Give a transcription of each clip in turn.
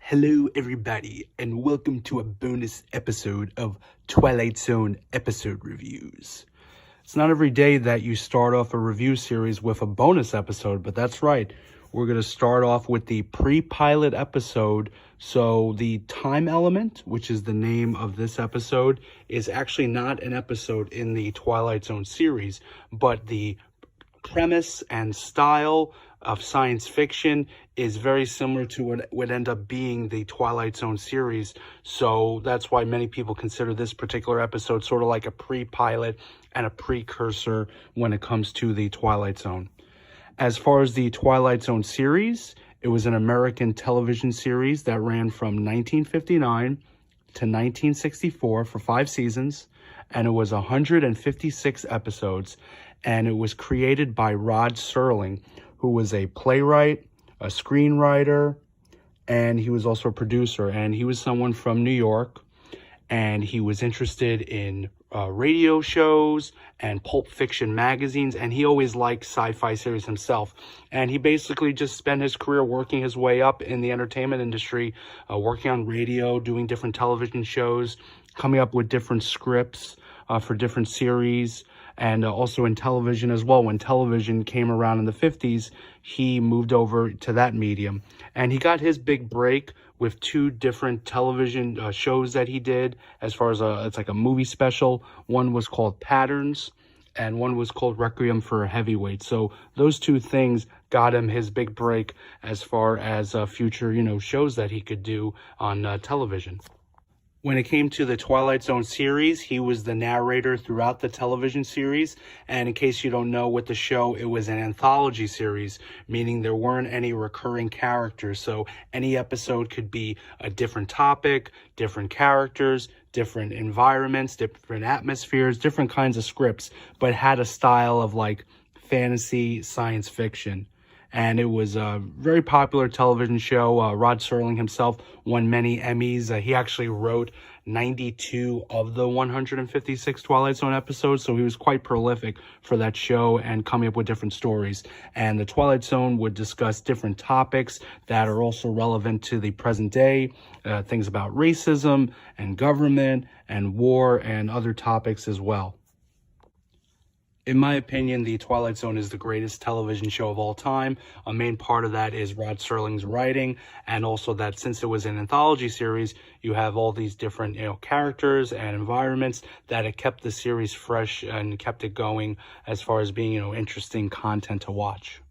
Hello everybody, and welcome to a bonus episode of Twilight Zone episode reviews. It's not every day that you start off a review series with a bonus episode, but that's right. We're going to start off with the pre-pilot episode. So the time element, which is the name of this episode, is actually not an episode in the Twilight Zone series, but the premise and style of science fiction is very similar to what would end up being the Twilight Zone series. So that's why many people consider this particular episode sort of like a pre-pilot and a precursor when it comes to the Twilight Zone. As far as the Twilight Zone series, it was an American television series that ran from 1959 to 1964 for 5 seasons, and it was 156 episodes, and it was created by Rod Serling, who was a playwright, a screenwriter, and he was also a producer. And he was someone from New York, and he was interested in radio shows and pulp fiction magazines, and he always liked sci-fi series himself. And he basically just spent his career working his way up in the entertainment industry, working on radio, doing different television shows, coming up with different scripts for different series, and also in television as well. When television came around in the 50s, he moved over to that medium. And he got his big break with 2 different television shows that he did, as far as it's like a movie special. One was called Patterns, and one was called Requiem for a Heavyweight. So those 2 things got him his big break as far as future, shows that he could do on television. When it came to the Twilight Zone series, he was the narrator throughout the television series. And in case you don't know, with the show, it was an anthology series, meaning there weren't any recurring characters. So any episode could be a different topic, different characters, different environments, different atmospheres, different kinds of scripts, but had a style of like fantasy, science fiction. And it was a very popular television show. Rod Serling himself won many Emmys. He actually wrote 92 of the 156 Twilight Zone episodes, so he was quite prolific for that show and coming up with different stories. And the Twilight Zone would discuss different topics that are also relevant to the present day, things about racism and government and war and other topics as well. In my opinion, the Twilight Zone is the greatest television show of all time. A main part of that is Rod Serling's writing, and also that since it was an anthology series, you have all these different, characters and environments that it kept the series fresh and kept it going as far as being, interesting content to watch.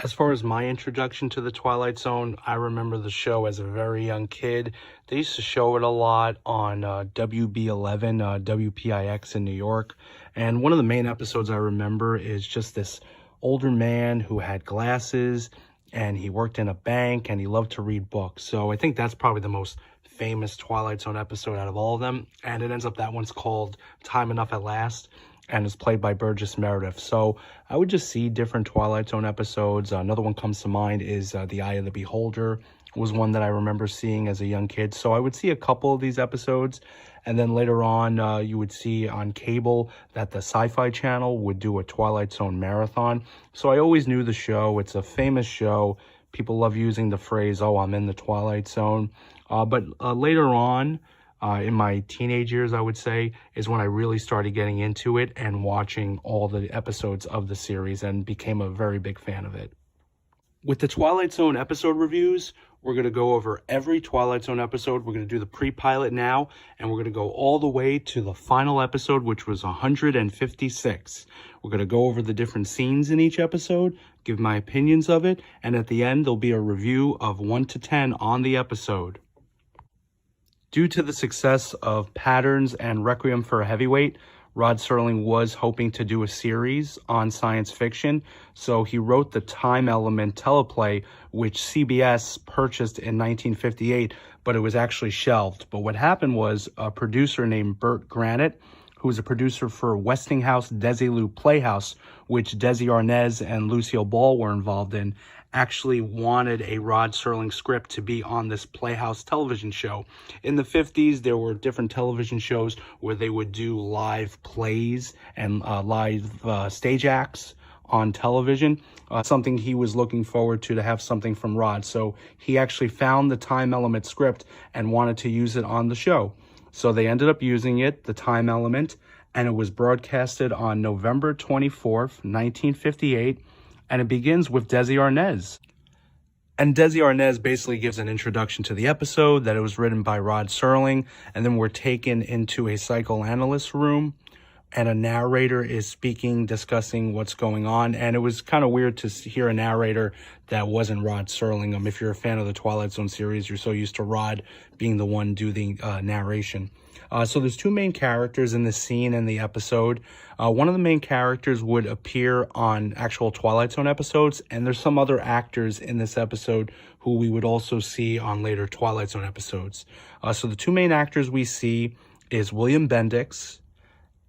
As far as my introduction to the Twilight Zone, I remember the show as a very young kid. They used to show it a lot on WB11, WPIX in New York. And one of the main episodes I remember is just this older man who had glasses, and he worked in a bank, and he loved to read books. So I think that's probably the most famous Twilight Zone episode out of all of them. And it ends up that one's called Time Enough at Last, and is played by Burgess Meredith. So I would just see different Twilight Zone episodes. Another one comes to mind is The Eye of the Beholder, was one that I remember seeing as a young kid. So I would see a couple of these episodes, and then later on you would see on cable that the Sci-Fi Channel would do a Twilight Zone marathon. So I always knew the show. It's a famous show. People love using the phrase, "Oh, I'm in the Twilight Zone." But later on, in my teenage years, I would say, is when I really started getting into it and watching all the episodes of the series and became a very big fan of it. With the Twilight Zone episode reviews, we're going to go over every Twilight Zone episode. We're going to do the pre-pilot now, and we're going to go all the way to the final episode, which was 156. We're going to go over the different scenes in each episode, give my opinions of it, and at the end, there'll be a review of 1 to 10 on the episode. Due to the success of Patterns and Requiem for a Heavyweight, Rod Serling was hoping to do a series on science fiction, so he wrote the Time Element teleplay, which CBS purchased in 1958, but it was actually shelved. But what happened was a producer named Burt Granite, who was a producer for Westinghouse Desilu Playhouse, which Desi Arnaz and Lucille Ball were involved in, actually wanted a Rod Serling script to be on this Playhouse television show. In the 50s, there were different television shows where they would do live plays and live stage acts on television, something he was looking forward to have something from Rod. So he actually found the time element script and wanted to use it on the show. So they ended up using it, the time element, and it was broadcasted on November 24th, 1958, and it begins with Desi Arnaz. And Desi Arnaz basically gives an introduction to the episode, that it was written by Rod Serling, and then we're taken into a psychoanalyst room, and a narrator is speaking, discussing what's going on. And it was kind of weird to hear a narrator that wasn't Rod Serling. If you're a fan of the Twilight Zone series, you're so used to Rod being the one do the narration. So there's two main characters in the scene and the episode. One of the main characters would appear on actual Twilight Zone episodes, and there's some other actors in this episode who we would also see on later Twilight Zone episodes. So the two main actors we see is William Bendix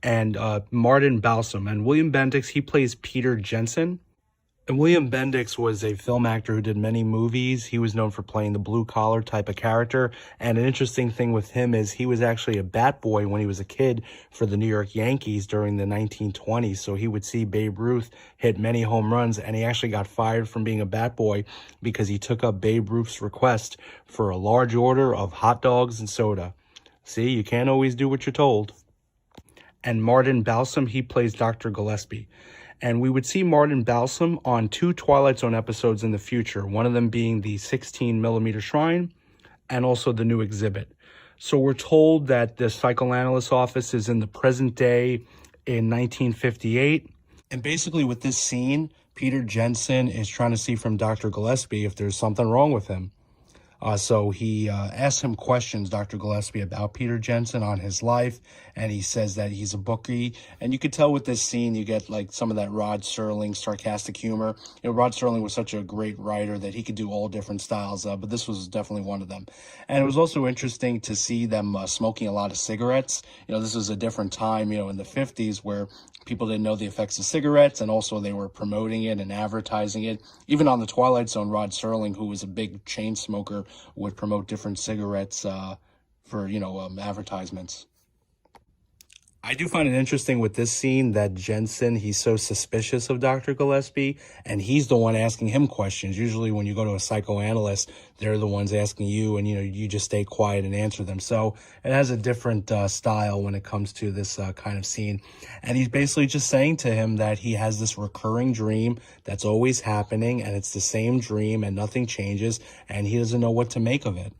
and Martin Balsam. And William Bendix, he plays Peter Jensen. And William Bendix was a film actor who did many movies. He was known for playing the blue-collar type of character. And an interesting thing with him is he was actually a bat boy when he was a kid for the New York Yankees during the 1920s. So he would see Babe Ruth hit many home runs, and he actually got fired from being a bat boy because he took up Babe Ruth's request for a large order of hot dogs and soda. See, you can't always do what you're told. And Martin Balsam, he plays Dr. Gillespie. And we would see Martin Balsam on two Twilight Zone episodes in the future, one of them being the 16mm Shrine and also the new exhibit. So we're told that the psychoanalyst office is in the present day in 1958. And basically with this scene, Peter Jensen is trying to see from Dr. Gillespie if there's something wrong with him. So he asks him questions, Dr. Gillespie, about Peter Jensen on his life, and he says that he's a bookie. And you could tell with this scene, you get like some of that Rod Serling sarcastic humor. You know, Rod Serling was such a great writer that he could do all different styles, but this was definitely one of them. And it was also interesting to see them smoking a lot of cigarettes. You know, this was a different time, you know, in the 50s where people didn't know the effects of cigarettes, and also they were promoting it and advertising it. Even on the Twilight Zone, Rod Serling, who was a big chain smoker, would promote different cigarettes for, you know, advertisements. I do find it interesting with this scene that Jensen, he's so suspicious of Dr. Gillespie, and he's the one asking him questions. Usually when you go to a psychoanalyst, they're the ones asking you, and, you know, you just stay quiet and answer them. So it has a different style when it comes to this kind of scene. And he's basically just saying to him that he has this recurring dream that's always happening, and it's the same dream and nothing changes, and he doesn't know what to make of it.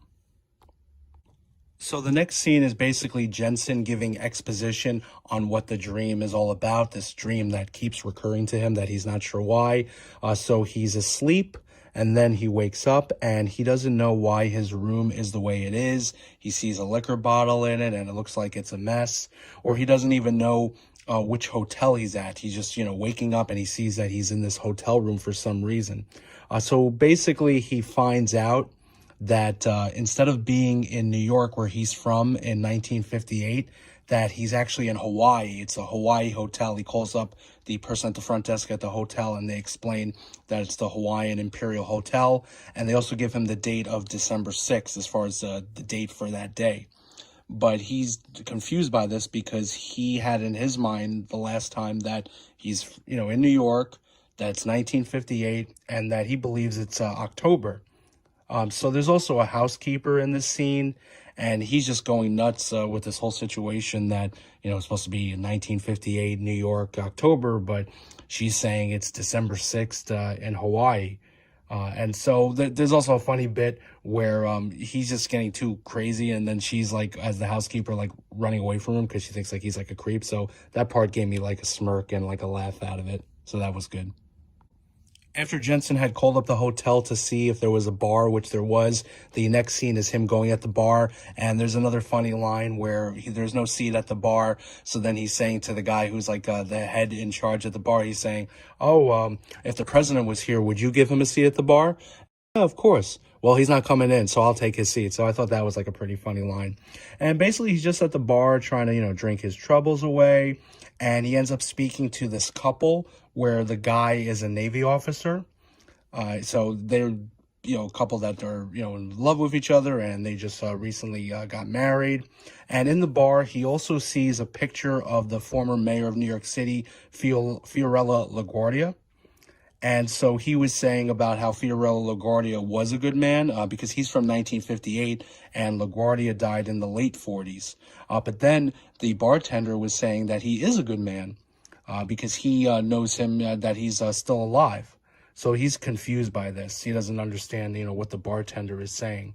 So the next scene is basically Jensen giving exposition on what the dream is all about, this dream that keeps recurring to him that he's not sure why. So he's asleep, and then he wakes up, and he doesn't know why his room is the way it is. He sees a liquor bottle in it, and it looks like it's a mess. Or he doesn't even know which hotel he's at. He's just, you know, waking up, and he sees that he's in this hotel room for some reason. So basically he finds out that instead of being in New York, where he's from in 1958, that he's actually in Hawaii. It's a Hawaii hotel. He calls up the person at the front desk at the hotel, and they explain that it's the Hawaiian Imperial Hotel. And they also give him the date of December 6th as far as the date for that day. But he's confused by this because he had in his mind the last time that he's, you know, in New York, that's 1958, and that he believes it's October. So there's also a housekeeper in this scene, and he's just going nuts with this whole situation that, you know, it's supposed to be in 1958, New York, October, but she's saying it's December 6th in Hawaii. And so there's also a funny bit where he's just getting too crazy, and then she's like, as the housekeeper, like running away from him because she thinks like he's like a creep. So that part gave me like a smirk and like a laugh out of it. So that was good. After Jensen had called up the hotel to see if there was a bar, which there was, the next scene is him going at the bar. And there's another funny line where there's no seat at the bar. So then he's saying to the guy who's like the head in charge at the bar, he's saying, oh, if the president was here, would you give him a seat at the bar? Yeah, of course. Well, he's not coming in, so I'll take his seat. So I thought that was like a pretty funny line. And basically he's just at the bar trying to, you know, drink his troubles away. And he ends up speaking to this couple where the guy is a Navy officer. So they're, you know, a couple that are, you know, in love with each other, and they just recently got married. And in the bar, he also sees a picture of the former mayor of New York City, Fiorella LaGuardia. And so he was saying about how Fiorello LaGuardia was a good man because he's from 1958 and LaGuardia died in the late 40s. But then the bartender was saying that he is a good man because he knows him, that he's still alive. So he's confused by this. He doesn't understand, what the bartender is saying.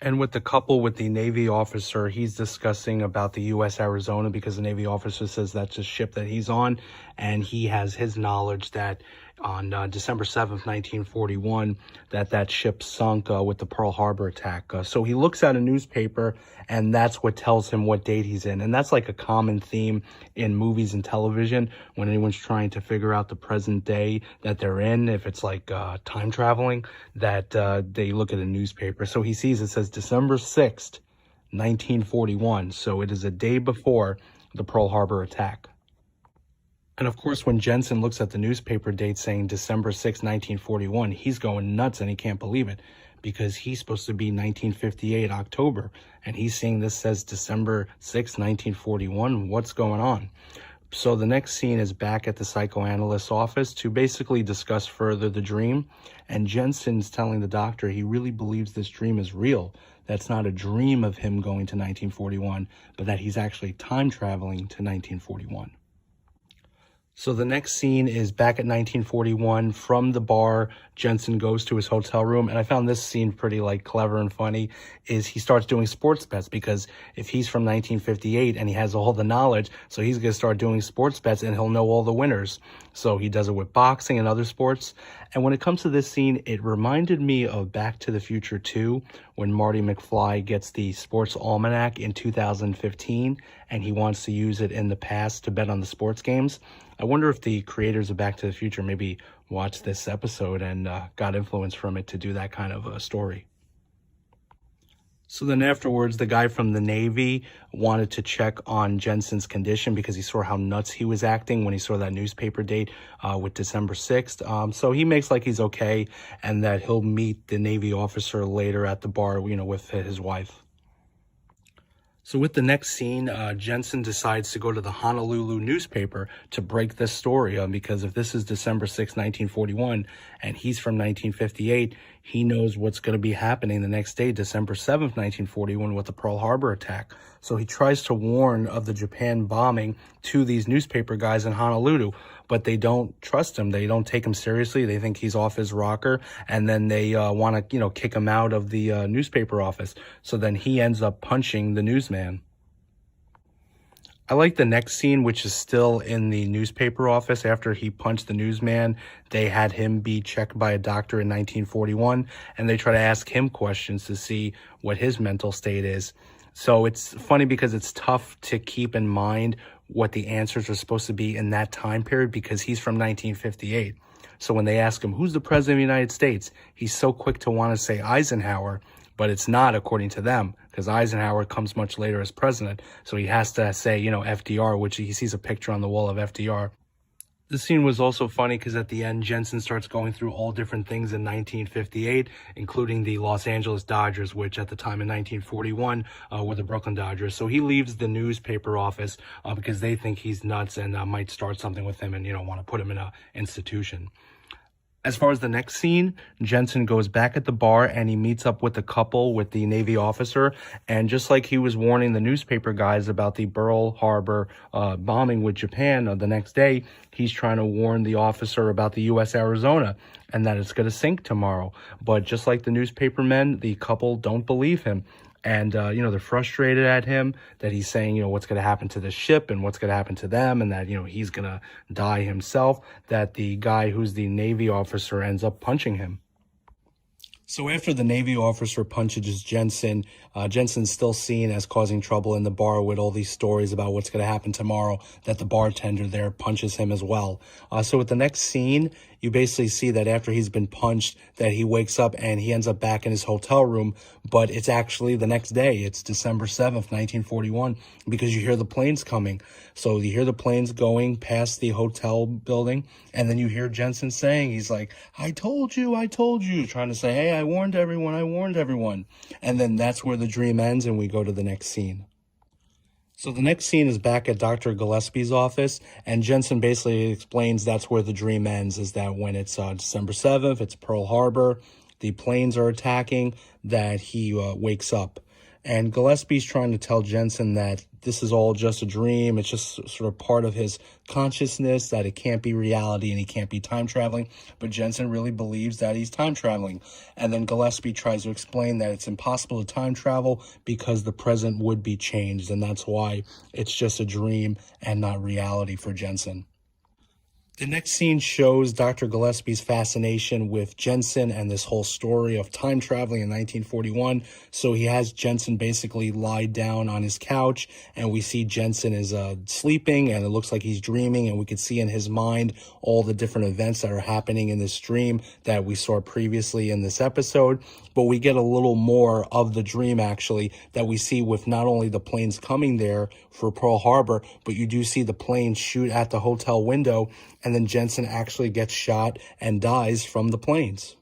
And with the couple with the Navy officer, he's discussing about the U.S. Arizona because the Navy officer says that's a ship that he's on. And he has his knowledge that on December 7th, 1941, that ship sunk with the Pearl Harbor attack. So he looks at a newspaper, and that's what tells him what date he's in. And that's like a common theme in movies and television when anyone's trying to figure out the present day that they're in. If it's like time traveling, that they look at a newspaper. So he sees it says December 6th, 1941. So it is a day before the Pearl Harbor attack. And of course, when Jensen looks at the newspaper date saying December 6, 1941, he's going nuts and he can't believe it because he's supposed to be 1958 October. And he's seeing this says December 6, 1941. What's going on? So the next scene is back at the psychoanalyst's office to basically discuss further the dream. And Jensen's telling the doctor he really believes this dream is real. That's not a dream of him going to 1941, but that he's actually time traveling to 1941. So the next scene is back at 1941. From the bar, Jensen goes to his hotel room. And I found this scene pretty clever and funny is he starts doing sports bets because if he's from 1958 and he has all the knowledge, so he's going to start doing sports bets and he'll know all the winners. So he does it with boxing and other sports. And when it comes to this scene, it reminded me of Back to the Future 2 when Marty McFly gets the sports almanac in 2015 and he wants to use it in the past to bet on the sports games. I wonder if the creators of Back to the Future maybe watched this episode and got influence from it to do that kind of a story. So then afterwards, the guy from the Navy wanted to check on Jensen's condition because he saw how nuts he was acting when he saw that newspaper date with December 6th. So he makes like he's okay and that he'll meet the Navy officer later at the bar, with his wife. So with the next scene, Jensen decides to go to the Honolulu newspaper to break this story because if this is December 6, 1941, and he's from 1958, he knows what's going to be happening the next day, December 7th, 1941, with the Pearl Harbor attack. So he tries to warn of the Japan bombing to these newspaper guys in Honolulu, but they don't trust him. They don't take him seriously. They think he's off his rocker, and then they want to, kick him out of the newspaper office. So then he ends up punching the newsman. I like the next scene, which is still in the newspaper office. After he punched the newsman, they had him be checked by a doctor in 1941, and they try to ask him questions to see what his mental state is. So it's funny because it's tough to keep in mind what the answers are supposed to be in that time period because he's from 1958. So when they ask him, who's the president of the United States? He's so quick to want to say Eisenhower, but it's not according to them because Eisenhower comes much later as president. So he has to say, FDR, which he sees a picture on the wall of FDR. The scene was also funny because at the end, Jensen starts going through all different things in 1958, including the Los Angeles Dodgers, which at the time in 1941 were the Brooklyn Dodgers. So he leaves the newspaper office because they think he's nuts and might start something with him and, want to put him in an institution. As far as the next scene, Jensen goes back at the bar and he meets up with the couple with the Navy officer. And just like he was warning the newspaper guys about the Pearl Harbor bombing with Japan the next day, he's trying to warn the officer about the U.S. Arizona and that it's going to sink tomorrow. But just like the newspaper men, the couple don't believe him. And, they're frustrated at him that he's saying, what's going to happen to the ship and what's going to happen to them and that, he's going to die himself, that the guy who's the Navy officer ends up punching him. So after the Navy officer punches Jensen, Jensen's still seen as causing trouble in the bar with all these stories about what's going to happen tomorrow, that the bartender there punches him as well. So with the next scene, you basically see that after he's been punched, that he wakes up and he ends up back in his hotel room, but it's actually the next day. It's December 7th, 1941, because you hear the planes coming. So you hear the planes going past the hotel building, and then you hear Jensen saying, he's like, I told you, trying to say, hey, I warned everyone. And then that's where the dream ends, and we go to the next scene. So the next scene is back at Dr. Gillespie's office, and Jensen basically explains that's where the dream ends, is that when it's December 7th, it's Pearl Harbor, the planes are attacking, that he wakes up. And Gillespie's trying to tell Jensen that this is all just a dream. It's just sort of part of his consciousness, that it can't be reality and he can't be time traveling. But Jensen really believes that he's time traveling. And then Gillespie tries to explain that it's impossible to time travel because the present would be changed. And that's why it's just a dream and not reality for Jensen. The next scene shows Dr. Gillespie's fascination with Jensen and this whole story of time traveling in 1941. So he has Jensen basically lie down on his couch, and we see Jensen is sleeping, and it looks like he's dreaming, and we can see in his mind all the different events that are happening in this dream that we saw previously in this episode. But we get a little more of the dream, actually, that we see with not only the planes coming there for Pearl Harbor, but you do see the planes shoot at the hotel window, and then Jensen actually gets shot and dies from the planes.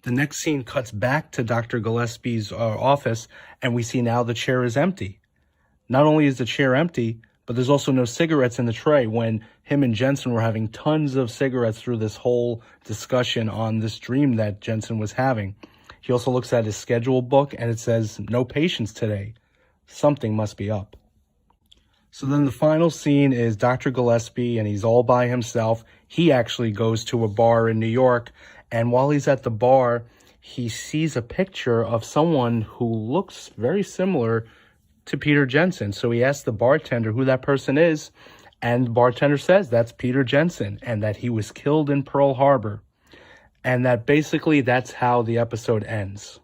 The next scene cuts back to Dr. Gillespie's office, and we see now the chair is empty. Not only is the chair empty, but there's also no cigarettes in the tray, when him and Jensen were having tons of cigarettes through this whole discussion on this dream that Jensen was having. He also looks at his schedule book, and it says, no patients today. Something must be up. So then the final scene is Dr. Gillespie, and he's all by himself. He actually goes to a bar in New York, and while he's at the bar, he sees a picture of someone who looks very similar to Peter Jensen. So he asks the bartender who that person is, and the bartender says that's Peter Jensen, and that he was killed in Pearl Harbor. And that basically that's how the episode ends.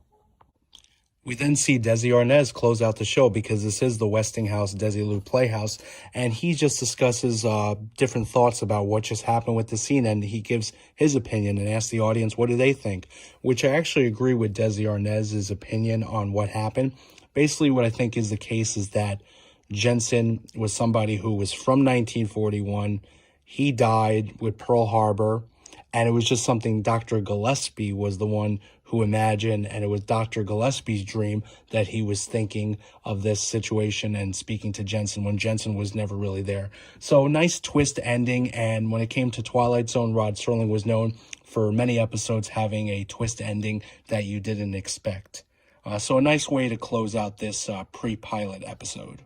We then see Desi Arnaz close out the show, because this is the Westinghouse Desilu Playhouse, and he just discusses different thoughts about what just happened with the scene, and he gives his opinion and asks the audience what do they think, which I actually agree with Desi Arnaz's opinion on what happened. Basically, what I think is the case is that Jensen was somebody who was from 1941. He died with Pearl Harbor, and it was just something Dr. Gillespie was the one who imagined, and it was Dr. Gillespie's dream that he was thinking of this situation and speaking to Jensen when Jensen was never really there. So nice twist ending, and when it came to Twilight Zone, Rod Serling was known for many episodes having a twist ending that you didn't expect. So a nice way to close out this pre-pilot episode.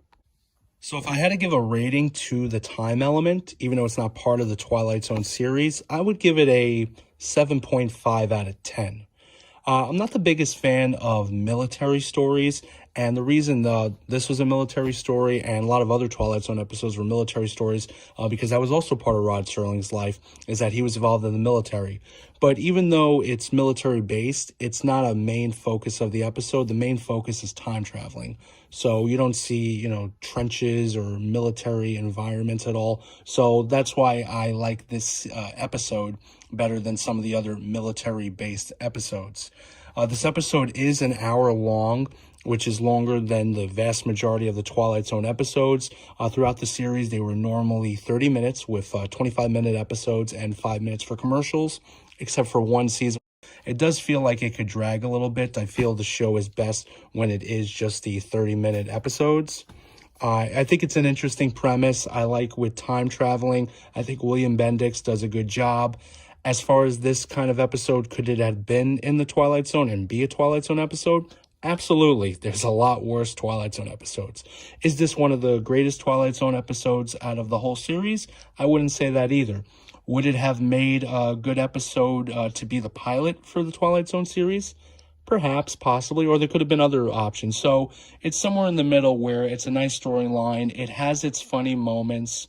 So if I had to give a rating to the time element, even though it's not part of the Twilight Zone series, I would give it a 7.5 out of 10. I'm not the biggest fan of military stories, and the reason this was a military story and a lot of other Twilight Zone episodes were military stories, because that was also part of Rod Serling's life, is that he was involved in the military. But even though it's military-based, it's not a main focus of the episode. The main focus is time traveling. So you don't see, trenches or military environments at all. So that's why I like this episode better than some of the other military-based episodes. This episode is an hour long, which is longer than the vast majority of the Twilight Zone episodes. Throughout the series, they were normally 30 minutes with 25-minute episodes and 5 minutes for commercials, except for one season. It does feel like it could drag a little bit. I feel the show is best when it is just the 30-minute episodes. I think it's an interesting premise. I like with time traveling. I think William Bendix does a good job. As far as this kind of episode, could it have been in the Twilight Zone and be a Twilight Zone episode? Absolutely. There's a lot worse Twilight Zone episodes. Is this one of the greatest Twilight Zone episodes out of the whole series? I wouldn't say that either. Would it have made a good episode to be the pilot for the Twilight Zone series? Perhaps, possibly, or there could have been other options. So it's somewhere in the middle where it's a nice storyline. It has its funny moments.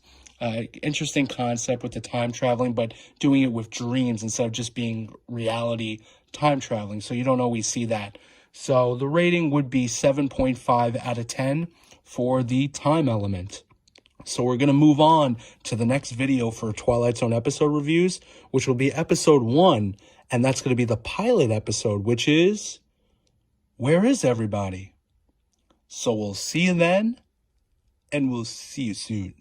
Interesting concept with the time traveling, but doing it with dreams instead of just being reality time traveling. So you don't always see that. So the rating would be 7.5 out of 10 for the time element. So we're going to move on to the next video for Twilight Zone episode reviews, which will be episode 1. And that's going to be the pilot episode, which is, Where is Everybody? So we'll see you then, and we'll see you soon.